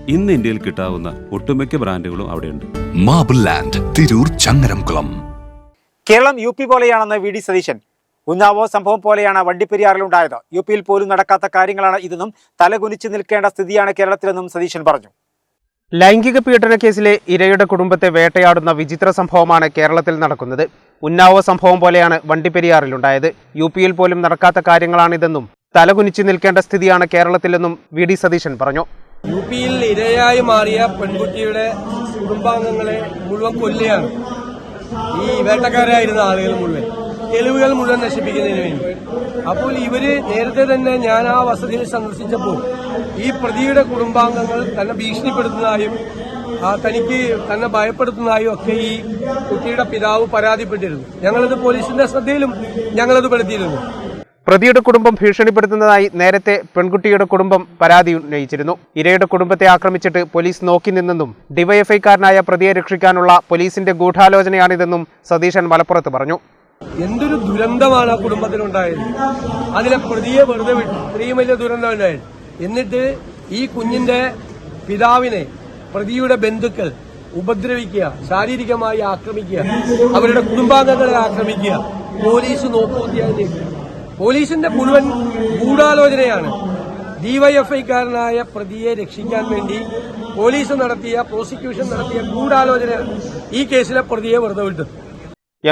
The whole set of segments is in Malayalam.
ഇന്ന് ഇന്ത്യയിൽ കിട്ടാവുന്ന ഒട്ടുമിക്ക ബ്രാൻഡുകളും അവിടെയുണ്ട്. Marble land, Tirur, Changaramkulam. Keralam U P പോലെയാണെന്ന് വി ഡി സതീശൻ. ഉന്നാവോ സംഭവം പോലെയാണ് വണ്ടിപ്പെരിയാറിലുണ്ടായത്. യു പിയിൽ പോലും നടക്കാത്ത കാര്യങ്ങളാണ് ഇതെന്നും തലകുനിച്ച് നിൽക്കേണ്ട സ്ഥിതിയാണ് കേരളത്തിലെന്നും സതീശൻ പറഞ്ഞു. ലൈംഗിക പീഡന കേസിലെ ഇരയുടെ കുടുംബത്തെ വേട്ടയാടുന്ന വിചിത്ര സംഭവമാണ് കേരളത്തിൽ നടക്കുന്നത്. ഉന്നാവോ സംഭവം പോലെയാണ് വണ്ടിപ്പെരിയാറിലുണ്ടായത്. യു പിയിൽ പോലും നടക്കാത്ത കാര്യങ്ങളാണിതെന്നും തലകുനിച്ച് നിൽക്കേണ്ട സ്ഥിതിയാണ് കേരളത്തിലെന്നും വി ഡി സതീശൻ പറഞ്ഞു. യു പിയിൽ ഇരയായി മാറിയ പെൺകുട്ടിയുടെ കുടുംബാംഗങ്ങളെ മുഴുവൻ കൊല്ലുകയാണ് ഈ വേട്ടക്കാരായിരുന്ന ആളുകൾ മുഴുവൻ, തെളിവുകൾ മുഴുവൻ നശിപ്പിക്കുന്നതിന് വേണ്ടി. അപ്പോൾ ഇവര് നേരത്തെ തന്നെ ഞാൻ ആ വസതിയിൽ സന്ദർശിച്ചപ്പോൾ ഈ പ്രതിയുടെ കുടുംബാംഗങ്ങൾ തന്നെ ഭീഷണിപ്പെടുത്തുന്നതായും തനിക്ക് തന്നെ ഭയപ്പെടുത്തുന്നതായും ഒക്കെ ഈ കുട്ടിയുടെ പിതാവ് പരാതിപ്പെട്ടിരുന്നു. ഞങ്ങളത് പോലീസിന്റെ ശ്രദ്ധയിലും ഞങ്ങളത് പെടുത്തിയിരുന്നു. പ്രതിയുടെ കുടുംബം ഭീഷണിപ്പെടുത്തുന്നതായി നേരത്തെ പെൺകുട്ടിയുടെ കുടുംബം പരാതി ഉന്നയിച്ചിരുന്നു. ഇരയുടെ കുടുംബത്തെ ആക്രമിച്ചിട്ട് പോലീസ് നോക്കി നിന്നെന്നും ഡിവൈഎഫ്ഐക്കാരനായ പ്രതിയെ രക്ഷിക്കാനുള്ള പോലീസിന്റെ ഗൂഢാലോചനയാണിതെന്നും സതീശൻ മലപ്പുറത്ത് പറഞ്ഞു. എന്തൊരു ദുരന്തമാണ് ആ കുടുംബത്തിനുണ്ടായത്. അതിലെ പ്രതിയെ വെറുതെ വിട്ടു. ഇത്രയും വലിയ ദുരന്തം ഉണ്ടായത്. എന്നിട്ട് ഈ കുഞ്ഞിന്റെ പിതാവിനെ പ്രതിയുടെ ബന്ധുക്കൾ ഉപദ്രവിക്കുക, ശാരീരികമായി ആക്രമിക്കുക, അവരുടെ കുടുംബാംഗങ്ങളെ ആക്രമിക്കുക, പോലീസ് നോക്കുകൂത്തിയായി. പോലീസിന്റെ മുഴുവൻ ഗൂഢാലോചനയാണ്. ഡിവൈഎഫ്ഐക്കാരനായ പ്രതിയെ രക്ഷിക്കാൻ വേണ്ടി പോലീസ് പ്രോസിക്യൂഷൻ നടത്തിയ ഗൂഢാലോചന ഈ കേസിലെ പ്രതിയെ വെറുതെ വിട്ടു.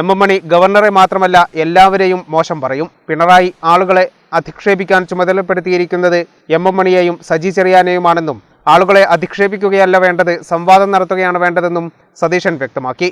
എം മണി ഗവർണറെ മാത്രമല്ല എല്ലാവരെയും മോശം പറയും. പിണറായി ആളുകളെ അധിക്ഷേപിക്കാൻ ചുമതലപ്പെടുത്തിയിരിക്കുന്നത് എം മണിയെയും സജി ചെറിയാനെയുമാണെന്നും ആളുകളെ അധിക്ഷേപിക്കുകയല്ല വേണ്ടത്, സംവാദം നടത്തുകയാണ് വേണ്ടതെന്നും സതീശൻ വ്യക്തമാക്കി.